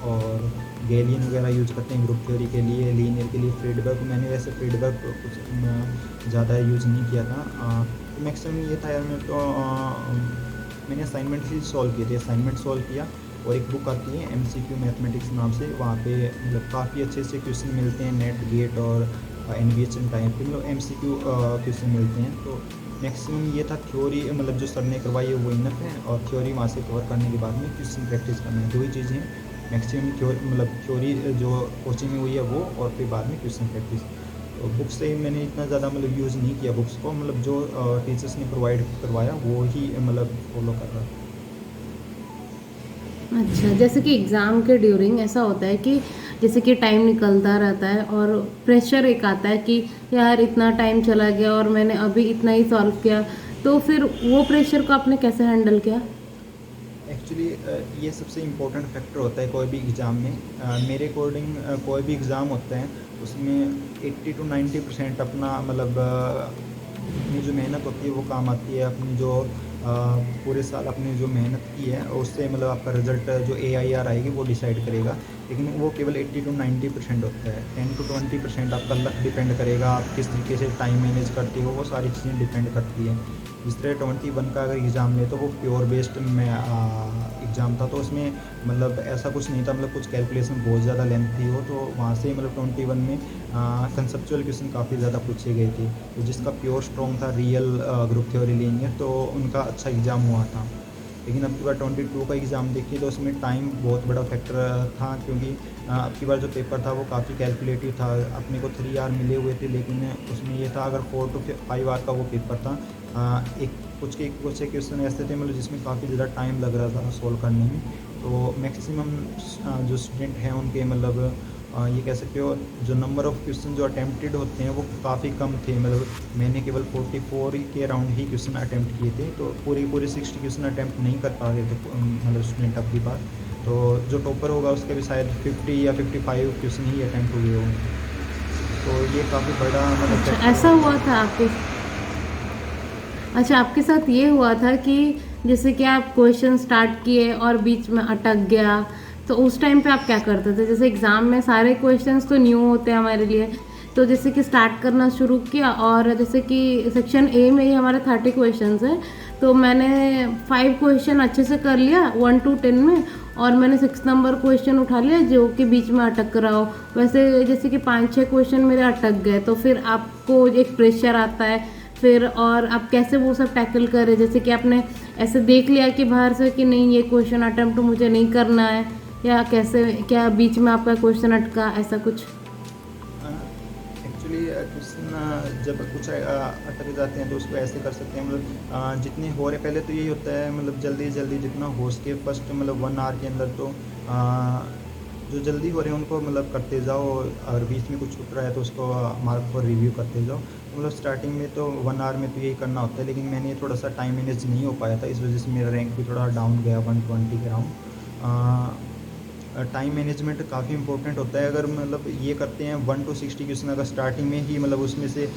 और गैलियन वगैरह यूज़ करते हैं ग्रुप थ्योरी के लिए, लीनियर के लिए फ्रीडबर्ग। मैंने वैसे फ्रीडबर्ग कुछ ज़्यादा यूज़ नहीं किया था। तो मैक्सिमम ये था यार, मैंने असाइनमेंट ही सॉल्व किए थे, असाइनमेंट सॉल्व किया। और एक बुक आती है एमसीक्यू मैथमेटिक्स नाम से, वहाँ पे मतलब काफ़ी अच्छे से क्वेश्चन मिलते हैं, नेट गेट और एनवीएचएन टाइप के मतलब एमसीक्यू क्वेश्चन मिलते हैं। तो मैक्सिमम ये था, थ्योरी मतलब जो सर ने करवाई है वो इनफ है, और थ्योरी वहाँ से कवर करने के बाद में क्वेश्चन प्रैक्टिस करना है, दो ही चीज़ें हैं। मैक्सिमम थ्योरी मतलब थ्योरी जो कोचिंग में हुई है वो, और फिर बाद में क्वेश्चन प्रैक्टिस। तो बुक्स से मैंने इतना ज़्यादा मतलब यूज़ नहीं किया बुक्स को, मतलब जो टीचर्स ने प्रोवाइड करवाया वो ही मतलब फॉलो कर रहा था। अच्छा, जैसे कि एग्ज़ाम के ड्यूरिंग ऐसा होता है कि जैसे कि टाइम निकलता रहता है और प्रेशर एक आता है कि यार इतना टाइम चला गया और मैंने अभी इतना ही सॉल्व किया, तो फिर वो प्रेशर को आपने कैसे हैंडल किया? एक्चुअली ये सबसे इम्पोर्टेंट फैक्टर होता है कोई भी एग्ज़ाम में। मेरे अकॉर्डिंग कोई भी एग्ज़ाम होता है उसमें 80 टू 90% अपना मतलब अपनी जो मेहनत होती है वो काम आती है। अपनी जो पूरे साल अपनी जो मेहनत की है उससे मतलब आपका रिज़ल्ट जो AIR आएगी वो डिसाइड करेगा। लेकिन वो केवल 80 टू 90% होता है। 10 टू 20% आपका लक डिपेंड करेगा, आप किस तरीके से टाइम मैनेज करते हो, वो सारी चीज़ें डिपेंड करती हैं। जिस तरह 21 का अगर एग्ज़ाम ले तो वो प्योर बेस्ड में एग्ज़ाम था, तो उसमें मतलब ऐसा कुछ नहीं था, मतलब कुछ कैलकुलेशन बहुत ज़्यादा लेंथी हो, तो वहाँ से मतलब 21 में कंसेप्चुअल क्वेश्चन काफ़ी ज़्यादा पूछे गए थे। तो जिसका प्योर स्ट्रॉन्ग था रियल ग्रुप थ्योरी लीनियर, तो उनका अच्छा एग्ज़ाम हुआ था। लेकिन अब की बार 22 का एग्ज़ाम देखिए तो उसमें टाइम बहुत बड़ा फैक्टर था, क्योंकि अब की बार जो पेपर था वो काफ़ी कैलकुलेटिव था। अपने को 3 आवर मिले हुए थे, लेकिन उसमें ये था अगर 4 टू 5 आवर का वो पेपर था, एक कुछ एक क्वेश्चन ऐसे थे मतलब जिसमें काफ़ी ज़्यादा टाइम लग रहा था सॉल्व करने में। तो मैक्सिमम जो स्टूडेंट हैं उनके मतलब ये कह सकते हो जो नंबर ऑफ़ क्वेश्चन जो अटेम्प्टेड होते हैं वो काफ़ी कम थे। मतलब मैंने केवल 44 ही के अराउंड ही क्वेश्चन अटेम्प्ट किए थे, तो पूरे 60 क्वेश्चन अटेम्प्ट नहीं कर पा रहे थे मतलब स्टूडेंट अब की बार। तो जो टॉपर होगा उसके भी शायद 50 या 55 क्वेश्चन ही अटेम्प्ट हुए होंगे। तो ये काफ़ी बड़ा मतलब अच्छा, फैक्टर ऐसा हो हुआ गया। था आपके? अच्छा, आपके साथ ये हुआ था कि जैसे कि आप क्वेश्चन स्टार्ट किए और बीच में अटक गया, तो उस टाइम पे आप क्या करते थे? जैसे एग्ज़ाम में सारे क्वेश्चंस तो न्यू होते हैं हमारे लिए, तो जैसे कि स्टार्ट करना शुरू किया और जैसे कि सेक्शन ए में ही हमारे 30 क्वेश्चंस है, तो मैंने 5 क्वेश्चन अच्छे से कर लिया 1 to 10 में, और मैंने 6 नंबर क्वेश्चन उठा लिया जो कि बीच में अटक रहा हो। वैसे जैसे कि 5-6 क्वेश्चन मेरे अटक गए, तो फिर आपको एक प्रेशर आता है फिर, और आप कैसे वो सब टैकल करें? जैसे कि आपने ऐसे देख लिया कि बाहर से कि नहीं ये क्वेश्चन अटेम्प्ट मुझे नहीं करना है, या कैसे, क्या बीच में आपका क्वेश्चन अटका, ऐसा कुछ? एक्चुअली क्वेश्चन जब कुछ अटक जाते हैं तो उसको ऐसे कर सकते हैं मतलब जितने हो रहे पहले तो यही होता है मतलब जल्दी जल्दी जितना हो सके फर्स्ट मतलब 1 आवर के अंदर तो जो जल्दी हो रहे हैं उनको मतलब करते जाओ। अगर बीच में कुछ छूट रहा है तो उसको मार्क पर रिव्यू करते जाओ। मतलब स्टार्टिंग में तो 1 आवर में तो यही करना होता है, लेकिन मैंने थोड़ा सा टाइम मैनेज नहीं हो पाया था, इस वजह से मेरा रैंक भी थोड़ा डाउन गया 120 के अराउंड। टाइम मैनेजमेंट काफ़ी इंपॉर्टेंट होता है। अगर मतलब ये करते हैं 1 to 60 क्वेश्चन अगर स्टार्टिंग में ही मतलब उसमें से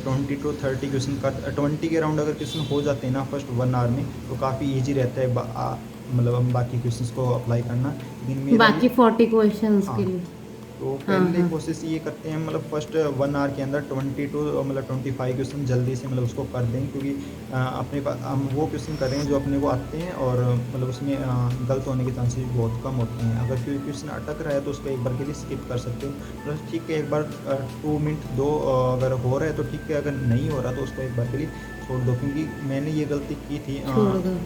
20 to 30 क्वेश्चन का 20 के अराउंड अगर क्वेश्चन हो जाते हैं ना फर्स्ट 1 आवर में, तो काफ़ी ईजी रहता है मतलब हम बाकी क्वेश्चंस को अप्लाई करना। लेकिन मेरा ये बाकी 40 क्वेश्चंस हाँ, के लिए? तो हाँ, पहले हाँ। कोशिश ये करते हैं मतलब फर्स्ट 1 आवर के अंदर 20 टू मतलब 25 क्वेश्चन जल्दी से मतलब उसको कर दें, क्योंकि अपने पास हम वो क्वेश्चन कर रहे हैं जो अपने को आते हैं और मतलब उसमें गलत होने के चांसेस बहुत कम होते हैं। अगर कोई क्वेश्चन अटक रहा है तो उसको एक बार के लिए स्किप कर सकते हो, मतलब ठीक है एक बार 2 मिनट दो, अगर हो रहा है तो ठीक है, अगर नहीं हो रहा तो उसको एक बार के लिए छोड़ दो। क्योंकि मैंने ये गलती की थी छोड़ दो।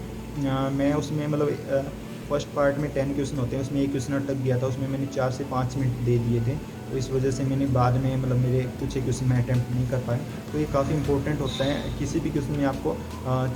मैं उसमें मतलब फर्स्ट पार्ट में 10 क्वेश्चन होते हैं, उसमें एक क्वेश्चन अटक गया था, उसमें मैंने 4 से 5 मिनट दे दिए थे, तो इस वजह से मैंने बाद में मतलब मेरे कुछ एक क्वेश्चन में अटैम्प्ट नहीं कर पाए। तो ये काफ़ी इंपॉर्टेंट होता है, किसी भी क्वेश्चन में आपको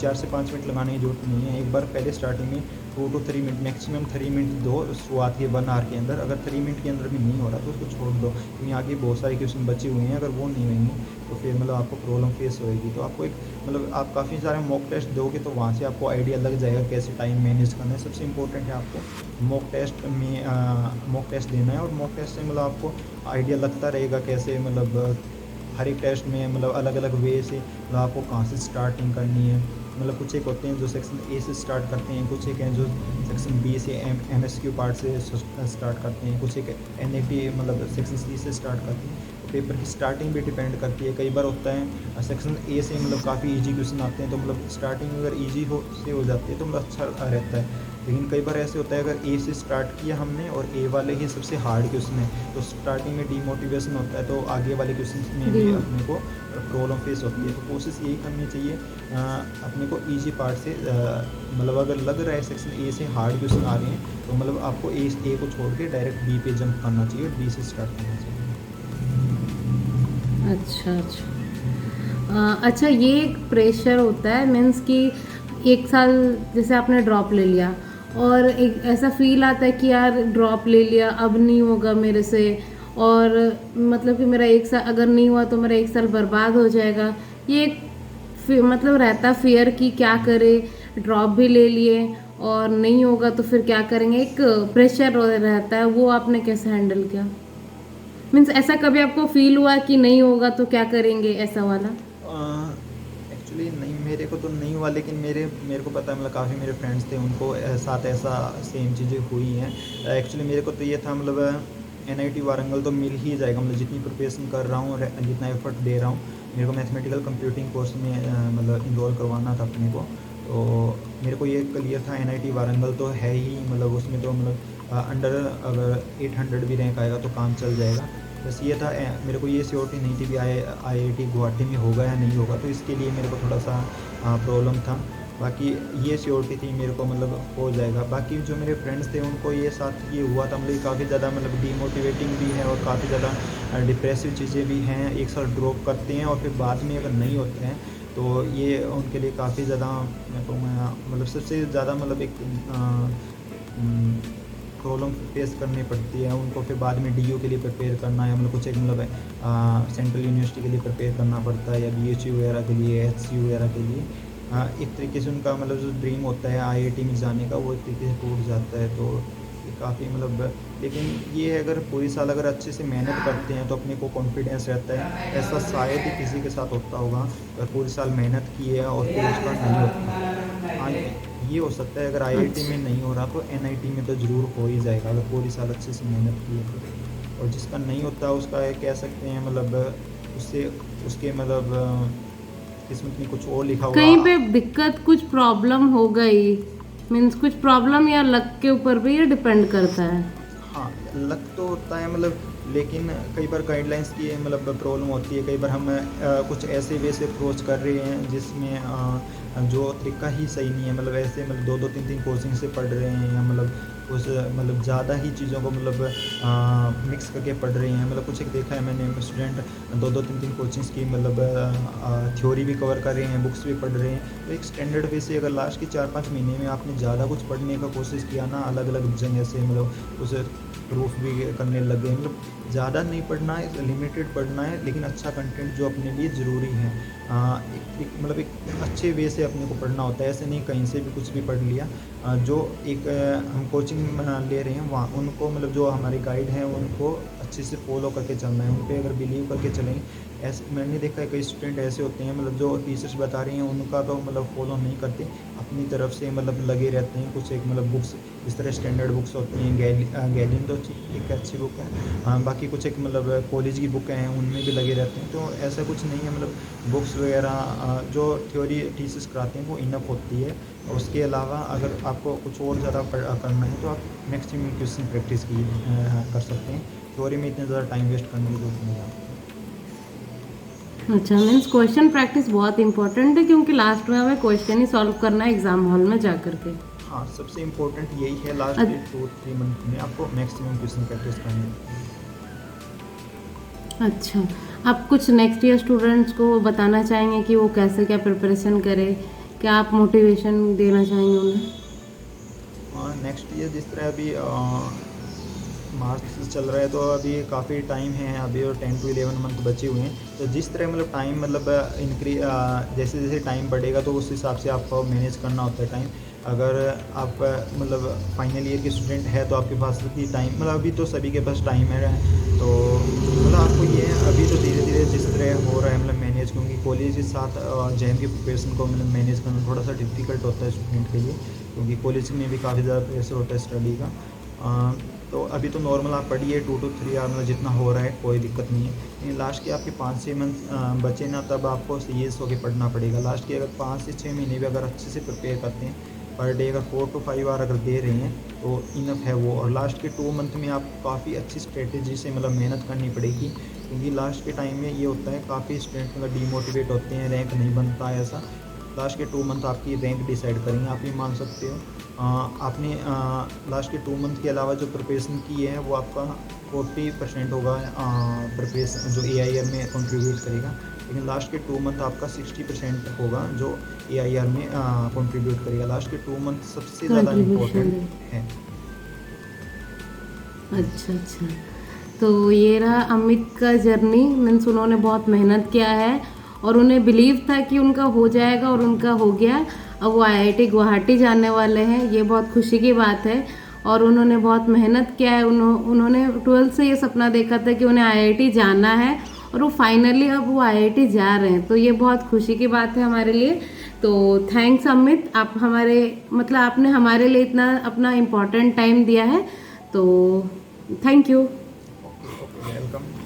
4 से 5 मिनट लगाने की ज़रूरत नहीं है। एक बार पहले स्टार्टिंग में 2 to 3 मिनट मैक्सिमम 3 मिनट दो शुरुआत के 1 आवर के अंदर। अगर 3 मिनट के अंदर भी नहीं हो रहा तो उसको छोड़ दो, क्योंकि आगे बहुत सारे क्वेश्चन बचे हुए हैं, अगर वो नहीं होंगे तो फिर मतलब आपको प्रॉब्लम फेस होएगी। तो आपको एक मतलब आप काफ़ी सारे मॉक टेस्ट दोगे तो वहाँ से आपको आइडिया लग जाएगा कैसे टाइम मैनेज करना है। सबसे इम्पोर्टेंट है आपको मॉक टेस्ट देना है, और मॉक टेस्ट से मतलब आपको आइडिया लगता रहेगा कैसे मतलब हर एक टेस्ट में मतलब अलग अलग वे से मतलब आपको कहाँ से स्टार्टिंग करनी है। मतलब कुछ एक होते हैं जो सेक्शन ए से स्टार्ट करते हैं, कुछ एक हैं जो सेक्शन बी से MSQ पार्ट से स्टार्ट करते हैं, कुछ एक NAT मतलब सेक्शन सी से स्टार्ट करते हैं। पेपर की स्टार्टिंग भी डिपेंड करती है। कई बार होता है सेक्शन ए से मतलब काफ़ी इजी क्वेश्चन आते हैं, तो मतलब स्टार्टिंग अगर इजी हो जाती है तो मतलब अच्छा रहता है। लेकिन कई बार ऐसे होता है अगर ए से स्टार्ट किया हमने और ए वाले ही सबसे हार्ड क्वेश्चन है, तो स्टार्टिंग में डीमोटिवेशन होता है, तो आगे वाले क्वेश्चन में भी जी। अपने को प्रॉब्लम फेस होती है। तो कोशिश यही करनी चाहिए अपने को ईजी पार्ट से मतलब अगर लग रहा है सेक्शन ए से हार्ड क्वेश्चन आ रहे हैं तो मतलब आपको ए को छोड़ के डायरेक्ट बी पे जंप करना चाहिए, बी से स्टार्ट करना चाहिए। अच्छा, अच्छा। अच्छा, ये एक प्रेशर होता है, मीन्स कि 1 साल जैसे आपने ड्रॉप ले लिया और एक ऐसा फील आता है कि यार ड्रॉप ले लिया अब नहीं होगा मेरे से, और मतलब कि मेरा 1 साल अगर नहीं हुआ तो मेरा 1 साल बर्बाद हो जाएगा। ये एक मतलब रहता फियर कि क्या करे, ड्रॉप भी ले लिए और नहीं होगा तो फिर क्या करेंगे, एक प्रेशर रहता है। वो आपने कैसे हैंडल किया? मीन्स ऐसा कभी आपको फील हुआ कि नहीं होगा तो क्या करेंगे, ऐसा वाला? एक्चुअली नहीं, मेरे को तो नहीं हुआ, लेकिन मेरे को पता है मतलब काफ़ी मेरे फ्रेंड्स थे उनको साथ ऐसा सेम चीज़ें हुई हैं। एक्चुअली मेरे को तो ये था मतलब NIT वारंगल तो मिल ही जाएगा, मतलब जितनी प्रिपरेशन कर रहा हूँ और जितना एफर्ट दे रहा हूँ। मेरे को मैथमेटिकल कंप्यूटिंग कोर्स में मतलब इनरोल करवाना था अपने को, तो मेरे को ये क्लियर था NIT वारंगल तो है ही, मतलब उसमें तो मतलब अंडर अगर 800 भी रैंक आएगा तो काम चल जाएगा। बस ये था मेरे को ये श्योरिटी नहीं थी कि IIT गुवाहाटी में होगा या नहीं होगा, तो इसके लिए मेरे को थोड़ा सा प्रॉब्लम था। बाकी ये श्योरिटी थी मेरे को मतलब हो जाएगा। बाकी जो मेरे फ्रेंड्स थे उनको ये साथ ये हुआ था, मतलब काफ़ी ज़्यादा मतलब डीमोटिवेटिंग भी है और काफ़ी ज़्यादा डिप्रेसिव चीज़ें भी हैं। 1 साल ड्रॉप करते हैं और फिर बाद में अगर नहीं होते हैं तो ये उनके लिए काफ़ी ज़्यादा मैं कहूँगा मतलब सबसे ज़्यादा मतलब एक प्रॉब्लम फेस करनी पड़ती है उनको। फिर बाद में डीयू के लिए प्रिपेयर करना है, मतलब कुछ एक मतलब सेंट्रल यूनिवर्सिटी के लिए प्रिपेयर करना पड़ता है, या बीएचयू वगैरह के लिए, एचसीयू वगैरह के लिए। एक तरीके से उनका मतलब जो ड्रीम होता है आईआईटी में जाने का, वो एक तरीके से टूट जाता है। तो ये काफ़ी मतलब, लेकिन ये है अगर पूरी साल अगर अच्छे से मेहनत करते हैं तो अपने को कॉन्फिडेंस रहता है। ऐसा शायद ही किसी के साथ होता होगा अगर पूरी साल मेहनत की है और फिर उसका नहीं होता। हाँ, ये हो सकता है अगर आईआईटी में अच्छा। नहीं हो रहा तो एनआईटी में तो ज़रूर हो ही जाएगा अगर पूरी साल अच्छे से मेहनत की है तो। और जिसका नहीं होता उसका ये कह सकते हैं मतलब उससे उसके मतलब किस्मत में कुछ और लिखा हुआ। कहीं पे दिक्कत कुछ प्रॉब्लम हो गई, मीन्स कुछ प्रॉब्लम या लक के ऊपर भी ये डिपेंड करता है। हाँ, लक तो होता है मतलब, लेकिन कई बार गाइडलाइंस की मतलब प्रॉब्लम होती है। कई बार हम कुछ ऐसे वे से अप्रोच कर रहे हैं जिसमें जो तरीका ही सही नहीं है, मतलब ऐसे मतलब 2-2 3-3 कोचिंग से पढ़ रहे हैं, या मतलब कुछ मतलब ज़्यादा ही चीज़ों को मतलब मिक्स करके पढ़ रहे हैं। मतलब कुछ एक देखा है मैंने स्टूडेंट 2-2 3-3 कोचिंग्स की मतलब थ्योरी भी कवर कर रहे हैं, बुक्स भी पढ़ रहे हैं। तो एक स्टैंडर्ड वे से अगर लास्ट के 4-5 महीने में आपने ज़्यादा कुछ पढ़ने का कोशिश किया ना, अलग-अलग जगह से मतलब उसे प्रूफ भी करने लग गए। मतलब ज़्यादा नहीं पढ़ना है, लिमिटेड पढ़ना है, लेकिन अच्छा कंटेंट जो अपने लिए ज़रूरी है। एक मतलब एक अच्छे वे से अपने को पढ़ना होता है, ऐसे नहीं कहीं से भी कुछ भी पढ़ लिया। जो एक हम कोचिंग ले रहे हैं वहाँ उनको मतलब जो हमारे गाइड हैं उनको अच्छे से फॉलो करके चलना है, उन पे अगर बिलीव करके चलें। ऐसे मैंने देखा है कई स्टूडेंट ऐसे होते हैं मतलब जो टीचर्स बता रही हैं उनका तो मतलब फॉलो नहीं करते, अपनी तरफ से मतलब लगे रहते हैं। कुछ एक मतलब बुक्स इस तरह स्टैंडर्ड बुक्स होती हैं, गैलिन तो एक अच्छी बुक है। बाकी कुछ एक मतलब कॉलेज की बुक हैं उनमें भी लगे रहते हैं। तो ऐसा कुछ नहीं है, मतलब बुक्स वगैरह जो थ्योरी टीचर्स कराते हैं वो इनफ होती है। उसके अलावा अगर आपको कुछ और ज़्यादा करना है तो आप नेक्स्ट टाइम क्वेश्चन प्रैक्टिस कर सकते हैं। थ्योरी में इतना ज़्यादा टाइम वेस्ट करने की जरूरत नहीं है आपको। अच्छा, मीन्स क्वेश्चन प्रैक्टिस बहुत इंपॉर्टेंट है क्योंकि लास्ट में हमें क्वेश्चन ही सॉल्व करना है एग्जाम हॉल में जा करके। हाँ, सबसे इम्पोर्टेंट यही है लास्ट के 2-3 मंथ में आपको मैक्सिमम क्वेश्चन प्रैक्टिस करनी है। अच्छा, आप कुछ नेक्स्ट ईयर स्टूडेंट्स को बताना चाहेंगे कि वो कैसे क्या प्रिपरेशन करें, क्या आप मोटिवेशन देना चाहेंगे उन्हें? नेक्स्ट ईयर जिस तरह अभी मार्च चल रहा है तो अभी काफ़ी टाइम है अभी, और 10 to 11 मंथ बचे हुए हैं। तो जिस तरह मतलब टाइम मतलब जैसे जैसे टाइम बढ़ेगा तो उस हिसाब से आपको मैनेज करना होता है टाइम। अगर आप मतलब फाइनल ईयर के स्टूडेंट है तो आपके पास भी टाइम मतलब अभी तो सभी के पास टाइम है। तो मतलब आपको ये है अभी तो धीरे धीरे जिस तरह हो रहा है मतलब मैनेज, क्योंकि कॉलेज के साथ जैम की प्रिपरेशन को मतलब मैनेज करना थोड़ा सा डिफिकल्ट होता है स्टूडेंट के लिए, क्योंकि कॉलेज में भी काफ़ी ज़्यादा प्रेशर होता है स्टडी का। तो अभी तो नॉर्मल आप पढ़िए 2 to 3 आवर मतलब जितना हो रहा है कोई दिक्कत नहीं है। लेकिन लास्ट के आपके 5-6 मंथ बचे ना, तब आपको सीरियस होकर पढ़ना पड़ेगा। लास्ट के अगर 5 से 6 महीने भी अगर अच्छे से प्रिपेयर करते हैं, पर डे अगर 4 to 5 आवर अगर दे रहे हैं तो इनफ है वो। और लास्ट के 2 मंथ में आप काफ़ी अच्छी स्ट्रेटेजी से मतलब मेहनत करनी पड़ेगी, क्योंकि लास्ट के टाइम में ये होता है काफ़ी स्टूडेंट मतलब डीमोटिवेट होते हैं, रैंक नहीं बनता है ऐसा। लास्ट के 2 मंथ आपकी रैंक डिसाइड करेंगे, आप ये मान सकते हो। आपने लास्ट के 2 मंथ के अलावा जो प्रिपरेशन की है वो आपका 40% होगा प्रिपरेशन जो AIR में कंट्रीब्यूट करेगा, लेकिन लास्ट के 2 मंथ आपका 60% होगा जो AIR में कंट्रीब्यूट करेगा। लास्ट के 2 मंथ सबसे ज़्यादा कंट्रीब्यूशन इम्पोर्टेंट है। अच्छा अच्छा, तो ये रहा अमित का जर्नी। मीन्स उन्होंने बहुत मेहनत किया है और उन्हें बिलीव था कि उनका हो जाएगा और उनका हो गया। अब वो IIT गुवाहाटी जाने वाले हैं, ये बहुत खुशी की बात है। और उन्होंने बहुत मेहनत किया है, उन्होंने 12th से ये सपना देखा था कि उन्हें IIT जाना है और वो फाइनली अब वो IIT जा रहे हैं, तो ये बहुत खुशी की बात है हमारे लिए। तो थैंक्स अमित, आप हमारे मतलब आपने हमारे लिए इतना अपना इम्पोर्टेंट टाइम दिया है, तो thank you. Okay okay, welcome.